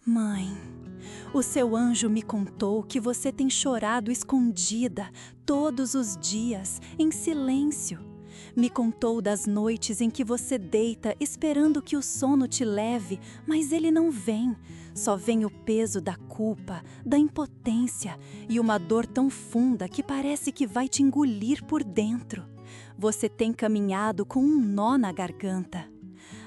Mãe, o seu anjo me contou que você tem chorado escondida todos os dias, em silêncio. Me contou das noites em que você deita esperando que o sono te leve, mas ele não vem. Só vem o peso da culpa, da impotência e uma dor tão funda que parece que vai te engolir por dentro. Você tem caminhado com um nó na garganta.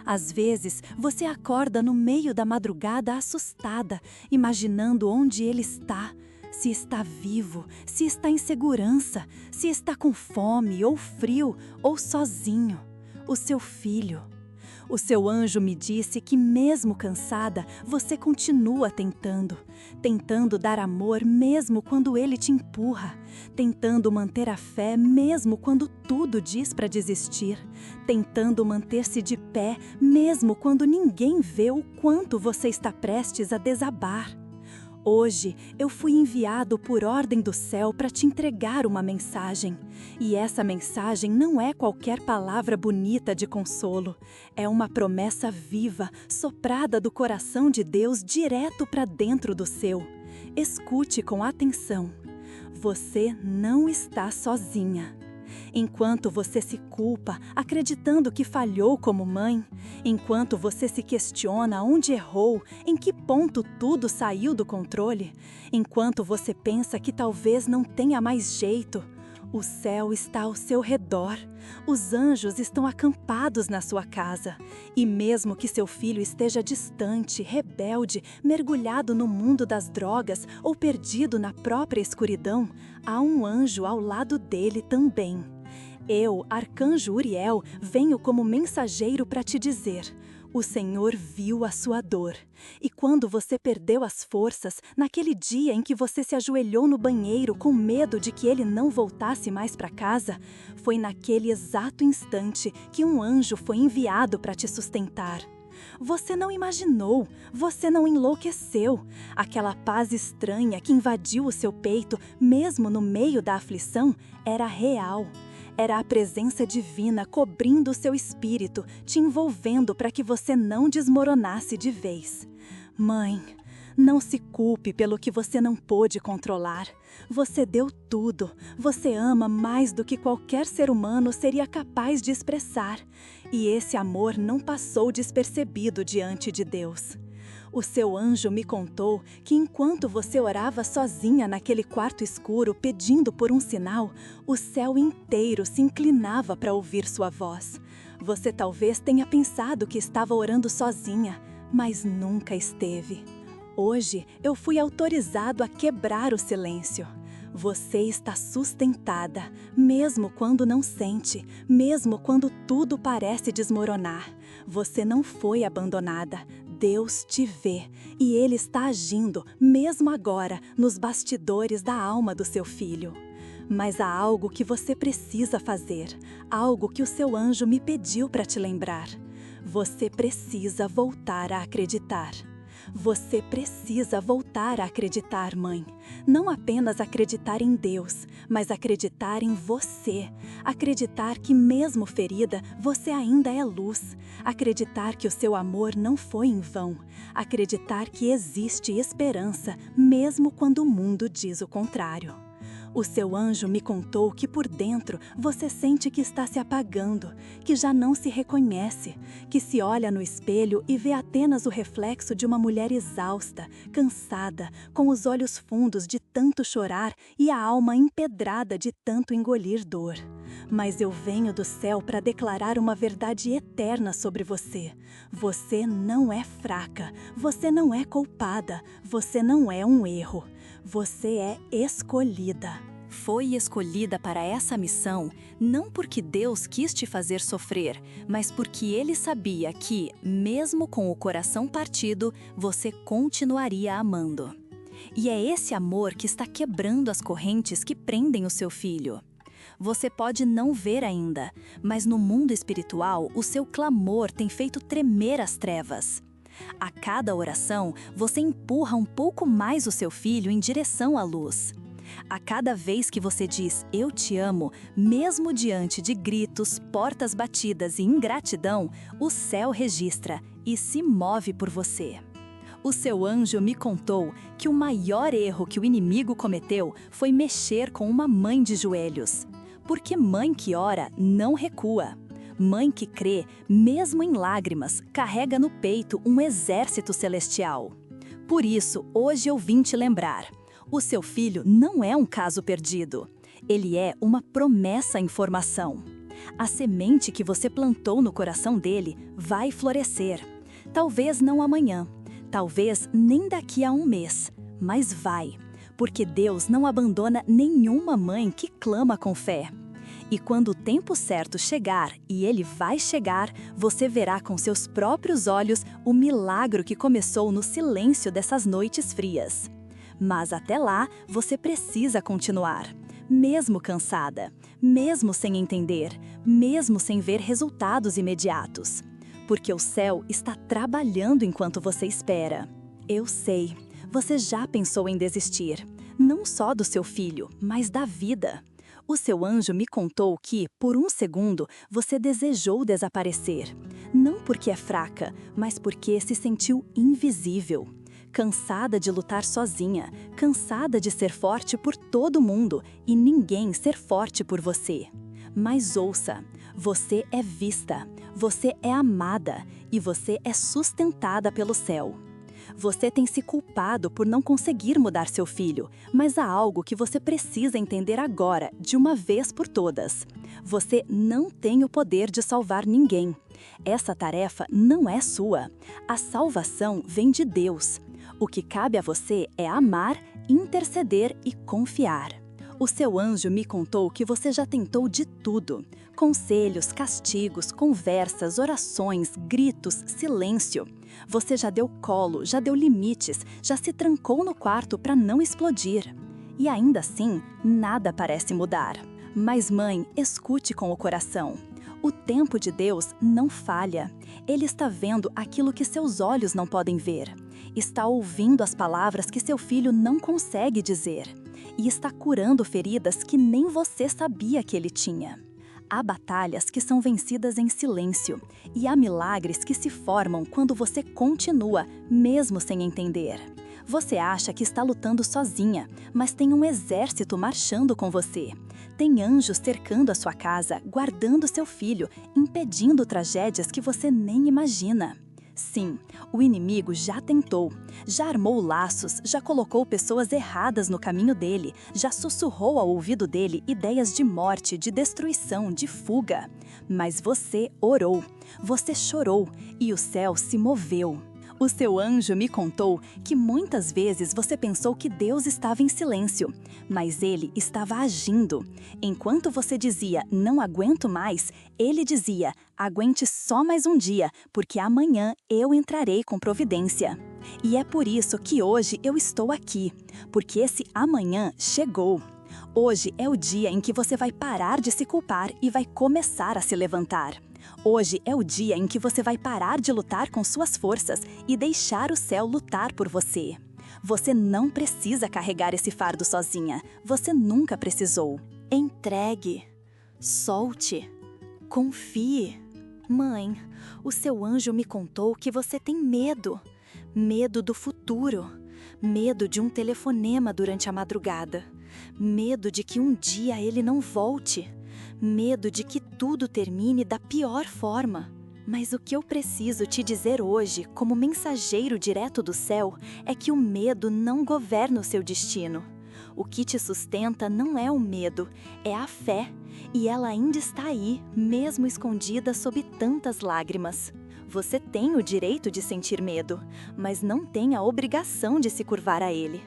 Às vezes, você acorda no meio da madrugada assustada, imaginando onde ele está, se está vivo, se está em segurança, se está com fome ou frio ou sozinho. O seu filho. O seu anjo me disse que mesmo cansada, você continua tentando dar amor mesmo quando ele te empurra, tentando manter a fé mesmo quando tudo diz para desistir, tentando manter-se de pé mesmo quando ninguém vê o quanto você está prestes a desabar. Hoje, eu fui enviado por ordem do céu para te entregar uma mensagem. E essa mensagem não é qualquer palavra bonita de consolo. É uma promessa viva, soprada do coração de Deus direto para dentro do seu. Escute com atenção. Você não está sozinha. Enquanto você se culpa, acreditando que falhou como mãe, enquanto você se questiona onde errou, em que ponto tudo saiu do controle, enquanto você pensa que talvez não tenha mais jeito, o céu está ao seu redor, os anjos estão acampados na sua casa, e mesmo que seu filho esteja distante, rebelde, mergulhado no mundo das drogas ou perdido na própria escuridão, há um anjo ao lado dele também. Eu, Arcanjo Uriel, venho como mensageiro para te dizer: o Senhor viu a sua dor. E quando você perdeu as forças, naquele dia em que você se ajoelhou no banheiro com medo de que ele não voltasse mais para casa, foi naquele exato instante que um anjo foi enviado para te sustentar. Você não imaginou, você não enlouqueceu. Aquela paz estranha que invadiu o seu peito, mesmo no meio da aflição, era real. Era a presença divina cobrindo o seu espírito, te envolvendo para que você não desmoronasse de vez. Mãe, não se culpe pelo que você não pôde controlar. Você deu tudo. Você ama mais do que qualquer ser humano seria capaz de expressar. E esse amor não passou despercebido diante de Deus. O seu anjo me contou que enquanto você orava sozinha naquele quarto escuro pedindo por um sinal, o céu inteiro se inclinava para ouvir sua voz. Você talvez tenha pensado que estava orando sozinha, mas nunca esteve. Hoje eu fui autorizado a quebrar o silêncio. Você está sustentada, mesmo quando não sente, mesmo quando tudo parece desmoronar. Você não foi abandonada. Deus te vê e Ele está agindo, mesmo agora, nos bastidores da alma do seu filho. Mas há algo que você precisa fazer, algo que o seu anjo me pediu para te lembrar. Você precisa voltar a acreditar. Você precisa voltar a acreditar, mãe. Não apenas acreditar em Deus, mas acreditar em você. Acreditar que mesmo ferida, você ainda é luz. Acreditar que o seu amor não foi em vão. Acreditar que existe esperança, mesmo quando o mundo diz o contrário. O seu anjo me contou que por dentro você sente que está se apagando, que já não se reconhece, que se olha no espelho e vê apenas o reflexo de uma mulher exausta, cansada, com os olhos fundos de tanto chorar e a alma empedrada de tanto engolir dor. Mas eu venho do céu para declarar uma verdade eterna sobre você. Você não é fraca, você não é culpada, você não é um erro. Você é escolhida. Foi escolhida para essa missão não porque Deus quis te fazer sofrer, mas porque Ele sabia que, mesmo com o coração partido, você continuaria amando. E é esse amor que está quebrando as correntes que prendem o seu filho. Você pode não ver ainda, mas no mundo espiritual, o seu clamor tem feito tremer as trevas. A cada oração, você empurra um pouco mais o seu filho em direção à luz. A cada vez que você diz "eu te amo", mesmo diante de gritos, portas batidas e ingratidão, o céu registra e se move por você. O seu anjo me contou que o maior erro que o inimigo cometeu foi mexer com uma mãe de joelhos. Porque mãe que ora não recua. Mãe que crê, mesmo em lágrimas, carrega no peito um exército celestial. Por isso, hoje eu vim te lembrar. O seu filho não é um caso perdido. Ele é uma promessa em formação. A semente que você plantou no coração dele vai florescer. Talvez não amanhã, talvez nem daqui a um mês, mas vai, porque Deus não abandona nenhuma mãe que clama com fé. E quando o tempo certo chegar, e ele vai chegar, você verá com seus próprios olhos o milagre que começou no silêncio dessas noites frias. Mas até lá, você precisa continuar. Mesmo cansada, mesmo sem entender, mesmo sem ver resultados imediatos. Porque o céu está trabalhando enquanto você espera. Eu sei, você já pensou em desistir, não só do seu filho, mas da vida. O seu anjo me contou que, por um segundo, você desejou desaparecer. Não porque é fraca, mas porque se sentiu invisível. Cansada de lutar sozinha, cansada de ser forte por todo mundo e ninguém ser forte por você. Mas ouça, você é vista, você é amada e você é sustentada pelo céu. Você tem se culpado por não conseguir mudar seu filho, mas há algo que você precisa entender agora, de uma vez por todas. Você não tem o poder de salvar ninguém. Essa tarefa não é sua. A salvação vem de Deus. O que cabe a você é amar, interceder e confiar. O seu anjo me contou que você já tentou de tudo. Conselhos, castigos, conversas, orações, gritos, silêncio. Você já deu colo, já deu limites, já se trancou no quarto para não explodir. E ainda assim, nada parece mudar. Mas mãe, escute com o coração. O tempo de Deus não falha. Ele está vendo aquilo que seus olhos não podem ver. Está ouvindo as palavras que seu filho não consegue dizer. E está curando feridas que nem você sabia que ele tinha. Há batalhas que são vencidas em silêncio, e há milagres que se formam quando você continua, mesmo sem entender. Você acha que está lutando sozinha, mas tem um exército marchando com você. Tem anjos cercando a sua casa, guardando seu filho, impedindo tragédias que você nem imagina. Sim, o inimigo já tentou, já armou laços, já colocou pessoas erradas no caminho dele, já sussurrou ao ouvido dele ideias de morte, de destruição, de fuga. Mas você orou, você chorou e o céu se moveu. O seu anjo me contou que muitas vezes você pensou que Deus estava em silêncio, mas ele estava agindo. Enquanto você dizia, não aguento mais, ele dizia, aguente só mais um dia, porque amanhã eu entrarei com providência. E é por isso que hoje eu estou aqui, porque esse amanhã chegou. Hoje é o dia em que você vai parar de se culpar e vai começar a se levantar. Hoje é o dia em que você vai parar de lutar com suas forças e deixar o céu lutar por você. Você não precisa carregar esse fardo sozinha. Você nunca precisou. Entregue. Solte. Confie. Mãe, o seu anjo me contou que você tem medo. Medo do futuro. Medo de um telefonema durante a madrugada. Medo de que um dia ele não volte. Medo de que tudo termine da pior forma. Mas o que eu preciso te dizer hoje, como mensageiro direto do céu, é que o medo não governa o seu destino. O que te sustenta não é o medo, é a fé. E ela ainda está aí, mesmo escondida sob tantas lágrimas. Você tem o direito de sentir medo, mas não tem a obrigação de se curvar a ele.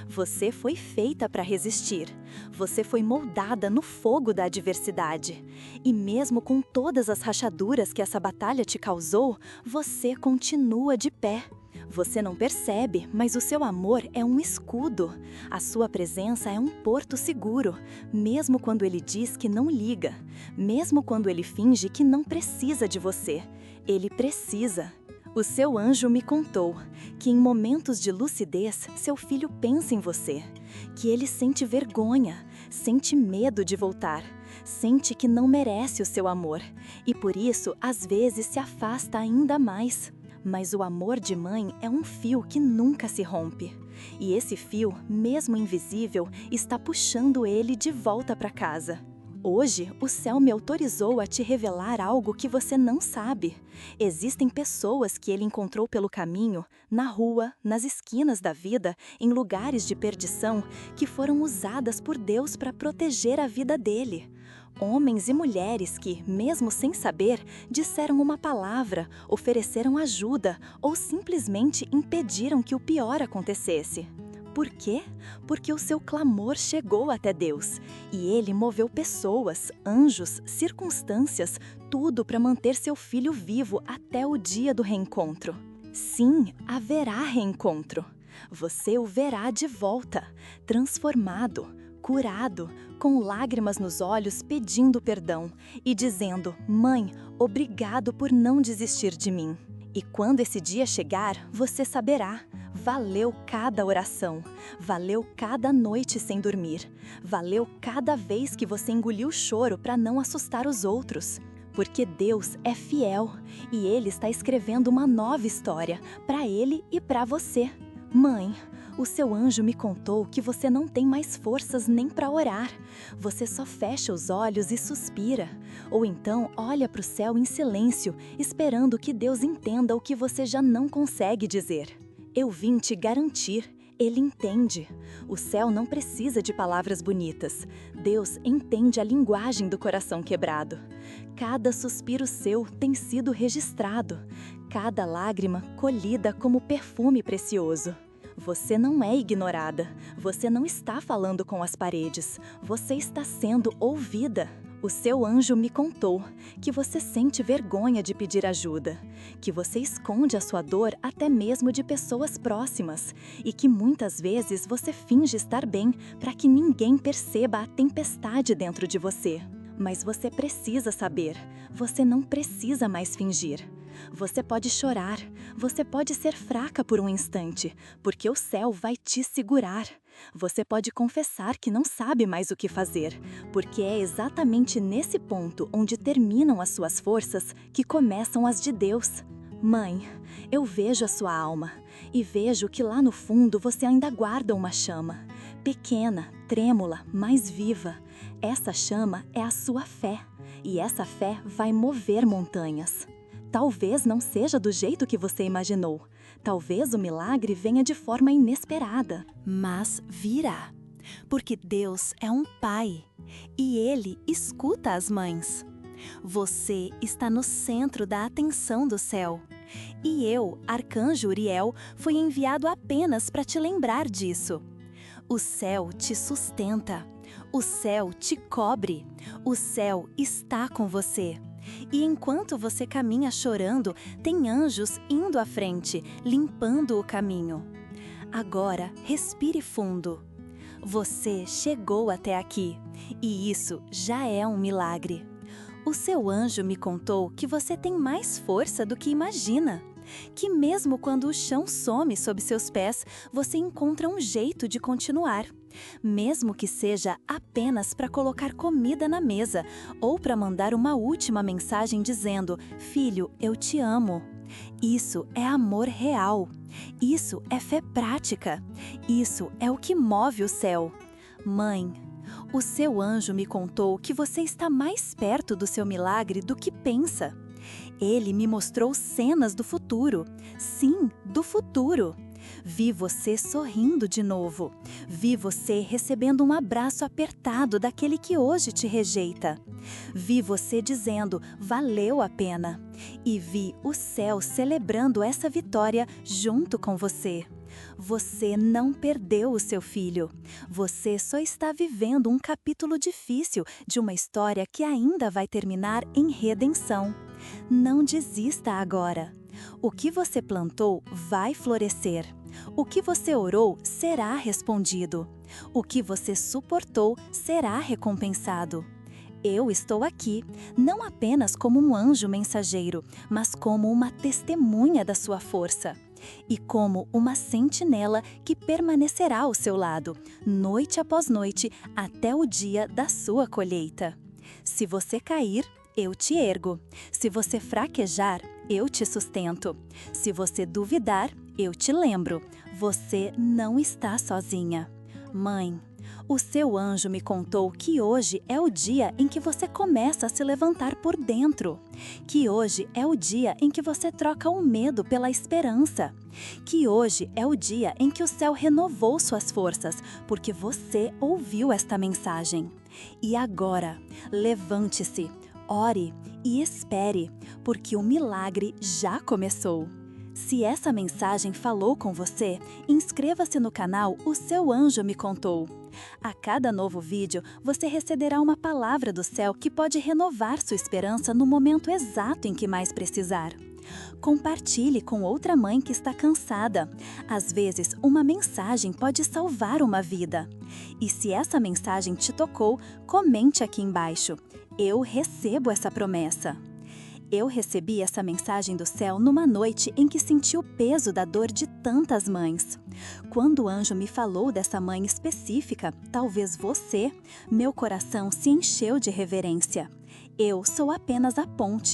Você foi feita para resistir. Você foi moldada no fogo da adversidade. E mesmo com todas as rachaduras que essa batalha te causou, você continua de pé. Você não percebe, mas o seu amor é um escudo. A sua presença é um porto seguro, mesmo quando ele diz que não liga, mesmo quando ele finge que não precisa de você. Ele precisa. O seu anjo me contou que em momentos de lucidez, seu filho pensa em você, que ele sente vergonha, sente medo de voltar, sente que não merece o seu amor e por isso às vezes se afasta ainda mais. Mas o amor de mãe é um fio que nunca se rompe. E esse fio, mesmo invisível, está puxando ele de volta para casa. Hoje, o céu me autorizou a te revelar algo que você não sabe. Existem pessoas que ele encontrou pelo caminho, na rua, nas esquinas da vida, em lugares de perdição, que foram usadas por Deus para proteger a vida dele. Homens e mulheres que, mesmo sem saber, disseram uma palavra, ofereceram ajuda ou simplesmente impediram que o pior acontecesse. Por quê? Porque o seu clamor chegou até Deus e ele moveu pessoas, anjos, circunstâncias, tudo para manter seu filho vivo até o dia do reencontro. Sim, haverá reencontro. Você o verá de volta, transformado, curado, com lágrimas nos olhos pedindo perdão e dizendo: Mãe, obrigado por não desistir de mim. E quando esse dia chegar, você saberá. Valeu cada oração, valeu cada noite sem dormir, valeu cada vez que você engoliu o choro para não assustar os outros. Porque Deus é fiel e Ele está escrevendo uma nova história para Ele e para você. Mãe, o seu anjo me contou que você não tem mais forças nem para orar. Você só fecha os olhos e suspira. Ou então olha para o céu em silêncio, esperando que Deus entenda o que você já não consegue dizer. Eu vim te garantir, Ele entende. O céu não precisa de palavras bonitas. Deus entende a linguagem do coração quebrado. Cada suspiro seu tem sido registrado. Cada lágrima colhida como perfume precioso. Você não é ignorada. Você não está falando com as paredes. Você está sendo ouvida. O seu anjo me contou que você sente vergonha de pedir ajuda, que você esconde a sua dor até mesmo de pessoas próximas e que muitas vezes você finge estar bem para que ninguém perceba a tempestade dentro de você. Mas você precisa saber, você não precisa mais fingir. Você pode chorar, você pode ser fraca por um instante, porque o céu vai te segurar. Você pode confessar que não sabe mais o que fazer, porque é exatamente nesse ponto onde terminam as suas forças que começam as de Deus. Mãe, eu vejo a sua alma e vejo que lá no fundo você ainda guarda uma chama. Pequena, trêmula, mas viva. Essa chama é a sua fé, e essa fé vai mover montanhas. Talvez não seja do jeito que você imaginou. Talvez o milagre venha de forma inesperada. Mas virá. Porque Deus é um pai e Ele escuta as mães. Você está no centro da atenção do céu. E eu, Arcanjo Uriel, fui enviado apenas para te lembrar disso. O céu te sustenta. O céu te cobre. O céu está com você. E enquanto você caminha chorando, tem anjos indo à frente, limpando o caminho. Agora, respire fundo. Você chegou até aqui, e isso já é um milagre. O seu anjo me contou que você tem mais força do que imagina. Que mesmo quando o chão some sob seus pés, você encontra um jeito de continuar. Mesmo que seja apenas para colocar comida na mesa ou para mandar uma última mensagem dizendo: Filho, eu te amo. Isso é amor real. Isso é fé prática. Isso é o que move o céu. Mãe, o seu anjo me contou que você está mais perto do seu milagre do que pensa. Ele me mostrou cenas do futuro. Sim, do futuro. Vi você sorrindo de novo. Vi você recebendo um abraço apertado daquele que hoje te rejeita. Vi você dizendo: valeu a pena. E vi o céu celebrando essa vitória junto com você. Você não perdeu o seu filho. Você só está vivendo um capítulo difícil de uma história que ainda vai terminar em redenção. Não desista agora. O que você plantou vai florescer. O que você orou será respondido. O que você suportou será recompensado. Eu estou aqui, não apenas como um anjo mensageiro, mas como uma testemunha da sua força. E como uma sentinela que permanecerá ao seu lado, noite após noite, até o dia da sua colheita. Se você cair, eu te ergo. Se você fraquejar, eu te sustento. Se você duvidar, eu te lembro. Você não está sozinha. Mãe, o seu anjo me contou que hoje é o dia em que você começa a se levantar por dentro. Que hoje é o dia em que você troca o medo pela esperança. Que hoje é o dia em que o céu renovou suas forças, porque você ouviu esta mensagem. E agora, levante-se, ore e espere, porque o milagre já começou. Se essa mensagem falou com você, inscreva-se no canal O Seu Anjo Me Contou. A cada novo vídeo, você receberá uma palavra do céu que pode renovar sua esperança no momento exato em que mais precisar. Compartilhe com outra mãe que está cansada. Às vezes, uma mensagem pode salvar uma vida. E se essa mensagem te tocou, comente aqui embaixo. Eu recebo essa promessa. Eu recebi essa mensagem do céu numa noite em que senti o peso da dor de tantas mães. Quando o anjo me falou dessa mãe específica, talvez você, meu coração se encheu de reverência. Eu sou apenas a ponte.